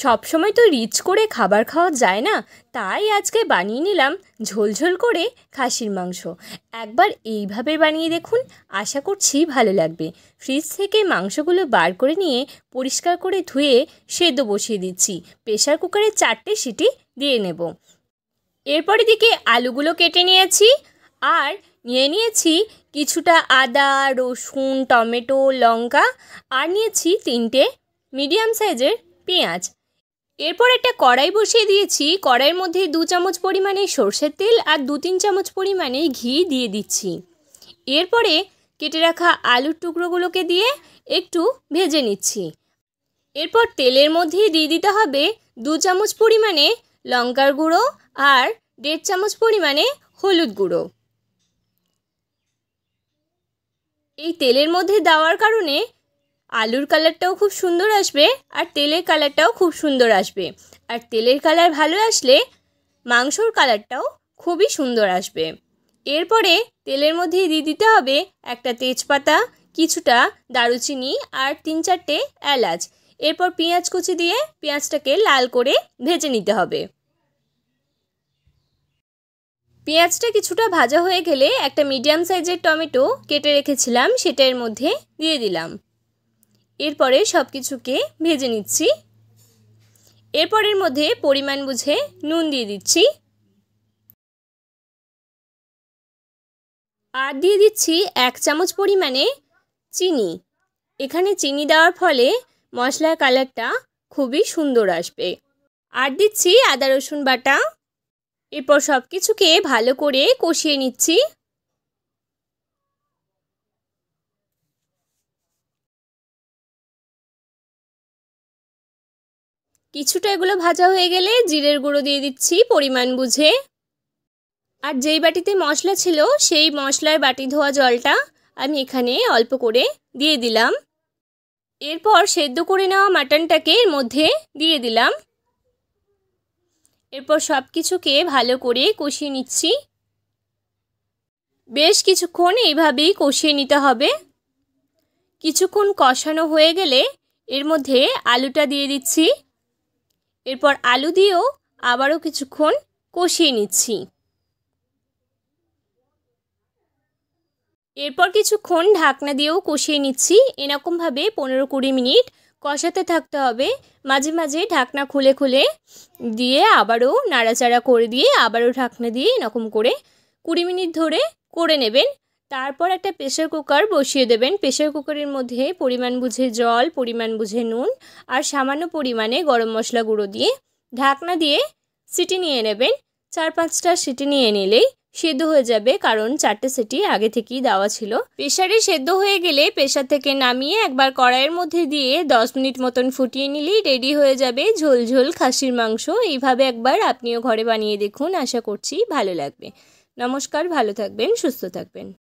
সব সময় তো রিচ করে খাবার খাওয়া যায় না, তাই আজকে বানিয়ে নিলাম ঝোলঝোল করে খাসির মাংস। একবার এইভাবে বানিয়ে দেখুন, আশা করছি ভালো লাগবে। ফ্রিজ থেকে মাংসগুলো বার করে নিয়ে পরিষ্কার করে ধুয়ে সেদ্ধ বসিয়ে দিচ্ছি। প্রেসার কুকারে 4টে সিটি দিয়ে নেব। এরপর এদিকে আলুগুলো কেটে নিয়েছি আর নিয়েছি কিছুটা আদা, রসুন, টমেটো, লঙ্কা আর নিয়েছি 3টে মিডিয়াম সাইজের পেঁয়াজ। এরপর একটা কড়াই বসিয়ে দিয়েছি। কড়াইয়ের মধ্যে 2 চামচ পরিমাণে সরষের তেল আর 2-3 চামচ পরিমাণে ঘি দিয়ে দিচ্ছি। এরপরে কেটে রাখা আলুর টুকরোগুলোকে দিয়ে একটু ভেজে নিচ্ছি। এরপর তেলের মধ্যে দিয়ে দিতে হবে 2 চামচ পরিমাণে লঙ্কার গুঁড়ো আর 1.5 চামচ পরিমাণে হলুদ গুঁড়ো। এই তেলের মধ্যে দেওয়ার কারণে আলুর কালারটাও খুব সুন্দর আসবে আর তেলের কালারটাও খুব সুন্দর আসবে। আর তেলের কালার ভালো আসলে মাংসর কালারটাও খুবই সুন্দর আসবে। এরপরে তেলের মধ্যে দিয়ে দিতে হবে একটা তেজপাতা, কিছুটা দারুচিনি আর 3-4টে এলাচ। এরপর পেঁয়াজ কুচি দিয়ে পেঁয়াজটাকে লাল করে ভেজে নিতে হবে। পেঁয়াজটা কিছুটা ভাজা হয়ে গেলে একটা মিডিয়াম সাইজের টমেটো কেটে রেখেছিলাম সেটা এর মধ্যে দিয়ে দিলাম। এরপরে সব কিছুকে ভেজে নিচ্ছি। এরপরের মধ্যে পরিমাণ বুঝে নুন দিয়ে দিচ্ছি আর দিয়ে দিচ্ছি 1 চামচ পরিমাণে চিনি। এখানে চিনি দেওয়ার ফলে মশলার কালারটা খুবই সুন্দর আসবে। আর দিচ্ছি আদা রসুন বাটা। এরপর সব কিছুকে ভালো করে কষিয়ে নিচ্ছি। কিছুটা এগুলো ভাজা হয়ে গেলে জিরের গুঁড়ো দিয়ে দিচ্ছি পরিমাণ বুঝে। আর যেই বাটিতে মশলা ছিল সেই মশলার বাটি ধোয়া জলটা আমি এখানে অল্প করে দিয়ে দিলাম। এরপর সেদ্ধ করে নেওয়া মাটনটাকে এর মধ্যে দিয়ে দিলাম। এরপর সব কিছুকে ভালো করে কষিয়ে নিচ্ছি। বেশ কিছুক্ষণ এইভাবেই কষিয়ে নিতে হবে। কিছুক্ষণ কষানো হয়ে গেলে এর মধ্যে আলুটা দিয়ে দিচ্ছি। এরপর আলু দিয়েও আবারও কিছুক্ষণ কষিয়ে নিচ্ছি। এরপর কিছুক্ষণ ঢাকনা দিয়েও কষিয়ে নিচ্ছি। এরকমভাবে 15-20 মিনিট কষাতে থাকতে হবে। মাঝে মাঝে ঢাকনা খুলে খুলে দিয়ে আবারও নাড়াচাড়া করে দিয়ে আবারও ঢাকনা দিয়ে এরকম করে 20 মিনিট ধরে করে নেবেন। তারপর একটা প্রেসার কুকার বসিয়ে দেবেন। প্রেসার কুকারের মধ্যে পরিমাণ বুঝে জল, পরিমাণ বুঝে নুন আর সামান্য পরিমাণে গরম মশলা গুঁড়ো দিয়ে ঢাকনা দিয়ে সিটি নিয়ে নেবেন। 4-5টা সিটি নিয়ে নিলেই সেদ্ধ হয়ে যাবে, কারণ 4টে সিটি আগে থেকেই দেওয়া ছিল। প্রেসারে সেদ্ধ হয়ে গেলে প্রেসার থেকে নামিয়ে একবার কড়াইয়ের মধ্যে দিয়ে 10 মিনিট মতন ফুটিয়ে নিলেই রেডি হয়ে যাবে ঝোলঝোল খাসির মাংস। এইভাবে একবার আপনিও ঘরে বানিয়ে দেখুন, আশা করছি ভালো লাগবে। নমস্কার, ভালো থাকবেন, সুস্থ থাকবেন।